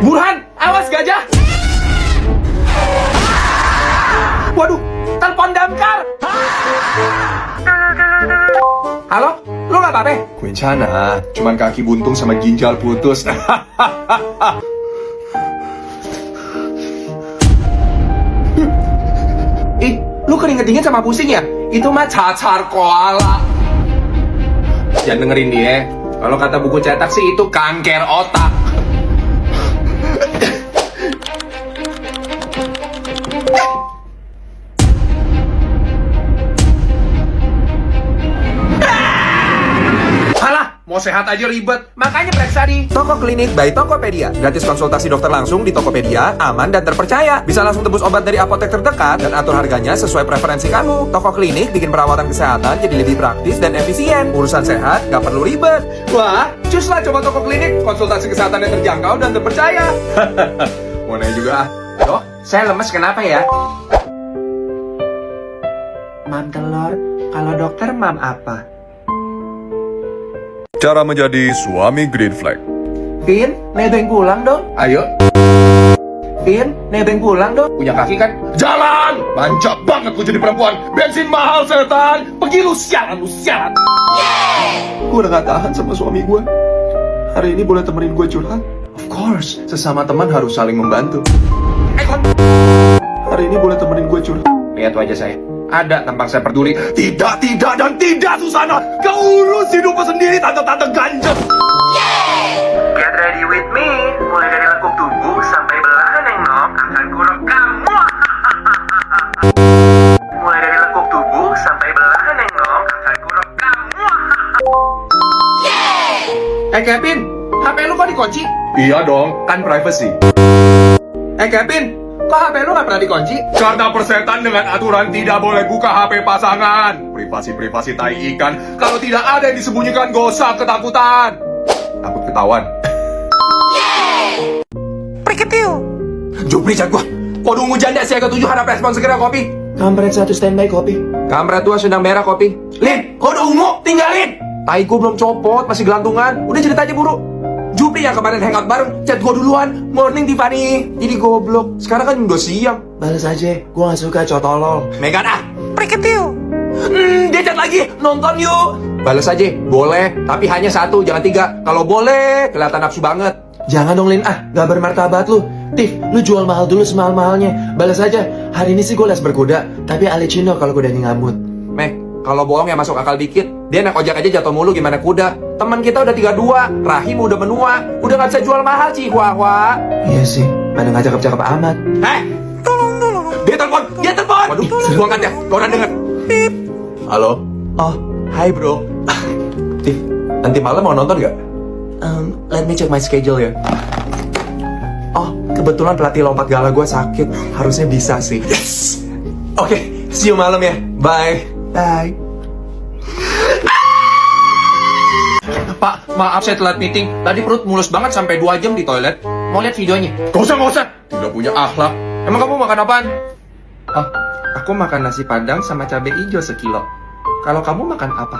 Burhan, awas gajah! Waduh, telepon damkar! Halo, lu gak apa-apa? 괜찮아. cuman kaki buntung sama ginjal putus. Ih, lu keringet dingin sama pusing ya? Itu mah cacar koala. Jangan dengerin dia. Kalau kata buku cetak sih itu kanker otak. Mau sehat aja ribet, makanya periksa di Toko Klinik by Tokopedia. Gratis konsultasi dokter langsung di Tokopedia, aman dan terpercaya. Bisa langsung tebus obat dari apotek terdekat dan atur harganya sesuai preferensi kamu. Toko Klinik bikin perawatan kesehatan jadi lebih praktis dan efisien. Urusan sehat gak perlu ribet. Wah, cus lah coba Toko Klinik, konsultasi kesehatan yang terjangkau dan terpercaya. Mau nanya juga ah. Loh, saya lemes kenapa ya? Mam telur, kalau dokter mam apa? Cara menjadi suami green flag. Vin, nebeng pulang dong. Ayo. Vin, nebeng pulang dong. Punya kaki kan? Jalan! Manja banget lu jadi perempuan. Bensin mahal setan. Pergi lu sialan, lu sialan. Gue udah gak tahan sama suami gue. Hari ini boleh temenin gue curhat? Of course, sesama teman harus saling membantu. Hari ini boleh temenin gue curhat? Lihat wajah saya. Ada tampang saya peduli. Tidak, dan tidak, Susana. Kau urus hidupmu sendiri, tante-tante ganjel. Get ready with me. Mulai dari lekuk tubuh sampai belahan nengok akan kurok kamu. Mulai dari lekuk tubuh sampai belahan nengok akan kurok kamu. Kevin, HP lu kok dikunci? Iya dong, kan privacy. Kevin, kok HP lu gak pernah dikunci? Karena persetan dengan aturan tidak boleh buka HP pasangan. Privasi tai ikan. Kalau tidak ada yang disembunyikan, gak usah ketakutan. Takut ketahuan. Priketil. Jupri cat gua. Kode ungu janda siaga 7 harap respon segera kopi. Kampret 1 standby kopi. Kampret 2 sedang merah kopi. Lin, kode ungu tinggalin. Tai gua belum copot, masih gelantungan. Udah cerita aja buru. Jupri yang kemarin hangout bareng, chat gua duluan. Morning Tiffany. Jadi goblok. Sekarang kan udah siang. Balas aja, gua gak suka cowok tolol. Megan ah, priketil. Dia chat lagi, nonton yuk. Balas aja, boleh. Tapi hanya 1, jangan 3. Kalau boleh, kelihatan nafsu banget. Jangan dong Lin, gak bermartabat lu. Tif, lu jual mahal dulu semahal-mahalnya. Balas aja, hari ini sih gue les berkuda. Tapi alecino kalau kudanya ngamut. Meh, kalau bohong ya masuk akal dikit. Dia naik ojek aja jatuh mulu gimana kuda. Teman kita udah 32, rahim udah menua. Udah gak bisa jual mahal Chihuahua. Iya sih, pada gak cakep-cakep amat. Tolong. Dia telepon. Waduh, gua angkat ya, orang denger. Pip. Halo? Oh, hai bro. Tif, nanti malam mau nonton gak? Let me check my schedule ya. Oh, kebetulan pelatih lompat gala gue sakit. Harusnya bisa sih. Yes. Oke, see you malam ya. Bye. Pak, maaf saya telat meeting. Tadi perut mulus banget sampai 2 jam di toilet. Mau lihat videonya? Gak usah. Tidak punya akhlak. Emang kamu makan apaan? Oh, aku makan nasi padang sama cabai hijau sekilo. Kalau kamu makan apa?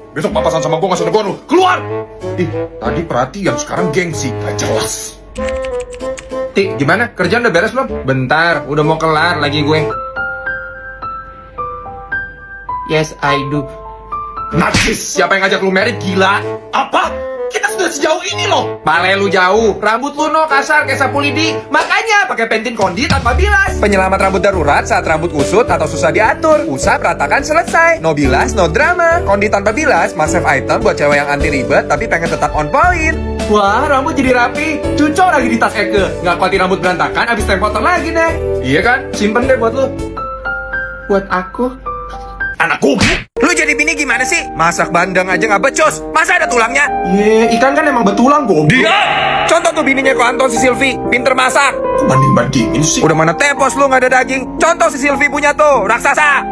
Besok papasan sama gue gak senegon lu. Keluar! Ih, tadi perhatian, sekarang gengsi. Gak jelas. Ti, gimana? Kerjaan udah beres belum? Bentar, udah mau kelar lagi gue. Yes, I do. Najis, siapa yang ngajak lu merit? Gila. Apa? Kita sudah sejauh ini loh. Pale lu jauh, rambut lu no kasar kayak sapu lidi. Makanya pakai pentin kondi tanpa bilas. Penyelamat rambut darurat saat rambut kusut atau susah diatur. Usap ratakan selesai. No bilas, no drama. Kondi tanpa bilas, must have item buat cewek yang anti ribet tapi pengen tetap on point. Wah, rambut jadi rapi. Cucok lagi di tas Eke. Nggak khawatir rambut berantakan abis tempoter lagi deh. Iya kan? Simpen deh buat lu. Buat aku. Anakku. Lu jadi bini gimana sih? Masak bandeng aja nggak becus. Masa ada tulangnya? Ikan kan emang betulang, goblok. Dia. Contoh tuh bininya ko Anton si Silvi, pinter masak. Banding-bandingin sih. Udah mana tepos lu nggak ada daging. Contoh si Silvi punya tuh, raksasa.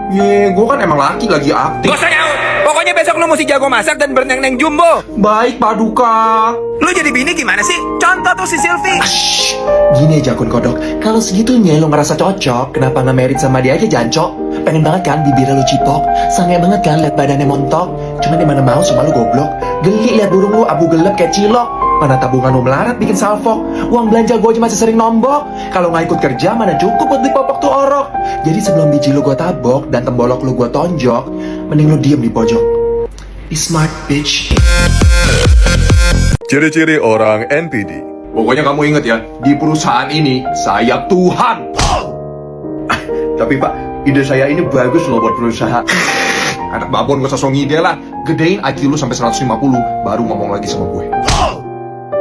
Gue kan emang laki lagi aktif. Gak usah nyaut. Pokoknya besok lu mesti jago masak dan berneng-neng jumbo. Baik, Paduka. Lu jadi bini gimana sih? Contoh tuh si Silvi. Gini aja Kun Kodok, kalau segitunya lu ngerasa cocok, kenapa nggak merit sama dia aja jancok? Pengen banget kan bibirnya lu cipok, sange banget kan liat badannya montok. Cuman dimana mau sama lu goblok. Geli liat burung lu abu gelap kayak cilok. Mana tabungan lu melarat bikin salfok. Uang belanja gue aja masih sering nombok. Kalau nggak ikut kerja mana cukup buat beli popok tuh orok. Jadi sebelum biji lu gue tabok dan tembolok lu gue tonjok, mending lu diem di pojok. Be smart, bitch. Ciri-ciri orang NPD. Pokoknya kamu inget ya, di perusahaan ini saya Tuhan. Tapi Pak, ide saya ini bagus loh buat perusahaan. Anak babon gak usah so ngide lah. Gedein IQ lu sampai 150, baru ngomong lagi sama gue.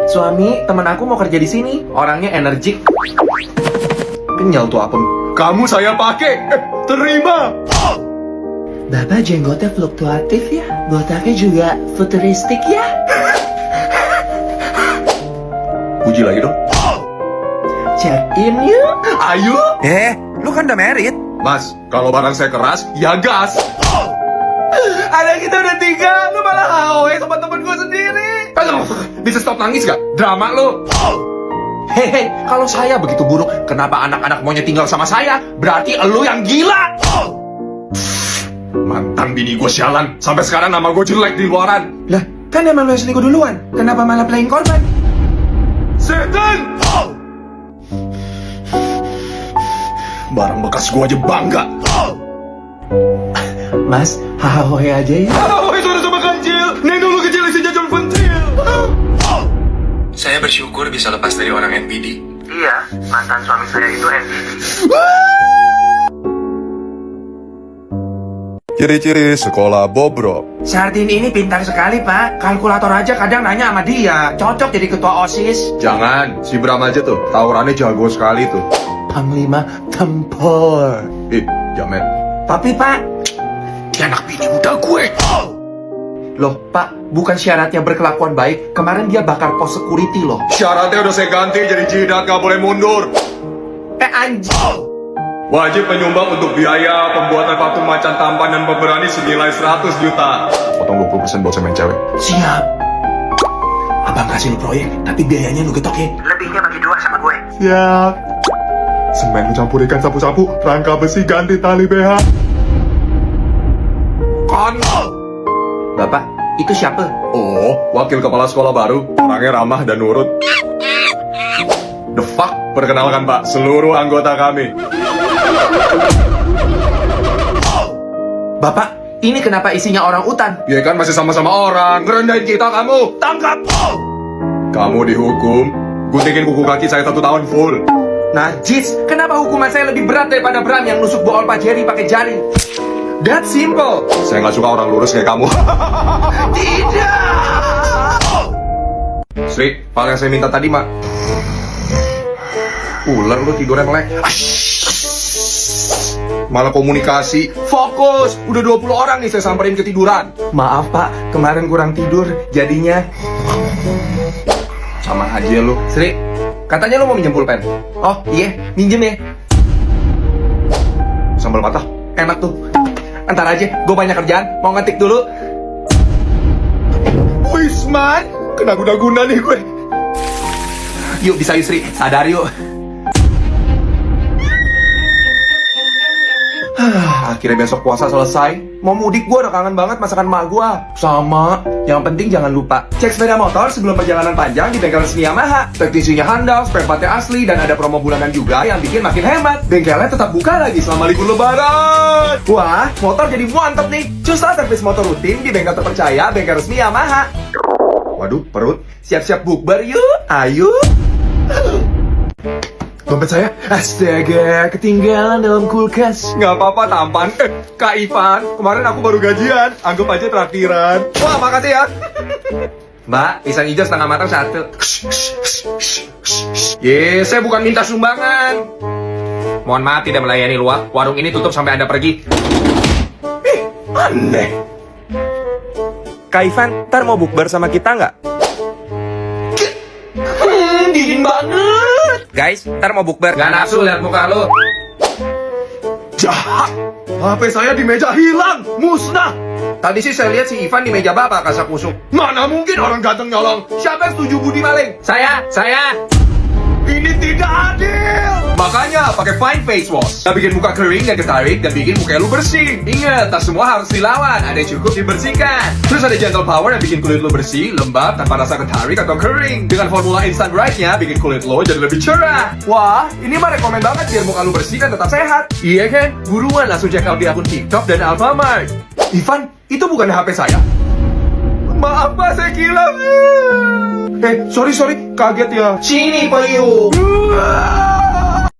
Suami, temen aku mau kerja di sini. Orangnya energik. Kenyal tuh apem. Kamu saya pakai. Terima. Bapak jenggotnya fluktuatif ya. Botaknya juga futuristik ya. Puji lagi dong. Check in yuk. Ayo. Lu kan udah married. Mas, kalau barang saya keras, ya gas. Ada kita udah 3, lu malah hawe sama temen gue sendiri. Aduh, bisa stop nangis gak? Drama lu. Hehe, kalau saya begitu buruk, kenapa anak-anak maunya tinggal sama saya? Berarti elu yang gila. Mantan bini gue sialan. Sampai sekarang nama gue jelek di luaran. Lah, kan emang lu yang selingkuh duluan. Kenapa malah playing korban? Setan! Barang bekas gue aja bangga. Mas, hahaha aja ya. Woi, suara sama kancil. Neng dulu kecil isi jajan pentil. Saya bersyukur bisa lepas dari orang NPD. Iya, mantan suami saya itu NPD. Ciri-ciri sekolah bobrok. Sardin ini pintar sekali, Pak. Kalkulator aja kadang nanya sama dia. Cocok jadi ketua OSIS. Jangan, si Bram aja tuh. Tawurannya jago sekali tuh. Panglima tempur. Jamet. Tapi, Pak, Anak bini muda gue. loh, Pak, bukan syaratnya berkelakuan baik. Kemarin dia bakar pos security loh. Syaratnya udah saya ganti jadi jidat, gak boleh mundur. Anjing. Wajib menyumbang untuk biaya pembuatan vakum macan tampan dan pemberani senilai 100 juta. Potong 20% buat semen cewek. Siap. Abang kasih lu proyek, tapi biayanya lu getok ya. Lebihnya bagi 2 sama gue. Siap. Semen lu campur ikan sapu-sapu, rangka besi ganti tali BH. Kon. Bapak, itu siapa? Oh, wakil kepala sekolah baru. Orangnya ramah dan nurut. The fuck? Perkenalkan Pak, seluruh anggota kami. Bapak, ini kenapa isinya orang utan? Ya kan masih sama-sama orang. Ngerendahin kita kamu. Tangkap. Kamu dihukum. Guntingin kuku kaki saya 1 tahun full. Najis, kenapa hukuman saya lebih berat daripada Bram yang nusuk bool Pak Jerry pakai jari? That simple. Saya nggak suka orang lurus kayak kamu. Tidak. Sri, file yang saya minta tadi, Mak. Ular lu tidurnya melek. Malah komunikasi. Fokus. Udah 20 orang nih saya samperin ketiduran. Maaf Pak, kemarin kurang tidur, jadinya Sama aja lu. Sri, katanya lu mau minjem pulpen. Oh iya, minjem ya. Sambal mata. Enak tuh. Entar aja, gue banyak kerjaan, mau ngetik dulu. Wisman, kena guna-guna nih gue. Yuk bisa yuk Sri, sadar yuk. Akhirnya besok puasa selesai. Mau mudik gue udah kangen banget masakan mak gue. Sama. Yang penting jangan lupa cek sepeda motor sebelum perjalanan panjang di bengkel resmi Yamaha. Teknisinya handal, spare partnya asli, dan ada promo bulanan juga yang bikin makin hemat. Bengkelnya tetap buka lagi selama libur lebaran. Wah, motor jadi mantep nih. Cuslah servis motor rutin di bengkel terpercaya, bengkel resmi Yamaha. Waduh, perut. Siap-siap bukber yuk. Ayo. Dompet saya. Astaga, ketinggalan dalam kulkas. Nggak apa-apa, tampan. Kak Ivan, kemarin aku baru gajian. Anggap aja traktiran. Wah, makasih ya. Mbak, pisang hijau setengah matang 1. Saya bukan minta sumbangan. Mohon maaf tidak melayani luar. Warung ini tutup sampai Anda pergi. Aneh. Kak Ivan, ntar mau bukber sama kita nggak? Dingin banget. Guys, ntar mau bukber. Gak nafsu lihat muka lu. Jahat. HP saya di meja hilang. Musnah. Tadi sih saya lihat si Ivan di meja bapak kasak kusuk. Mana mungkin orang ganteng nyolong. Siapa yang setuju budi maling? Saya. Ini tidak adil. Makanya pakai Fine Face Wash. Nah, bikin muka kering dan ketarik dan bikin muka lu bersih. Ingat, tak semua harus dilawan, ada yang cukup dibersihkan. Terus ada Gentle Power yang bikin kulit lu bersih, lembab, tanpa rasa ketarik atau kering. Dengan formula Instant Bright-nya, bikin kulit lo jadi lebih cerah. Wah, ini mah rekomen banget biar muka lu bersih dan tetap sehat. Iya kan? Buruan langsung check out di akun TikTok dan Alfamart. Ivan, itu bukan HP saya. Maaf Pak, saya kilap. Sorry, kaget ya. Sini, Pak Yu.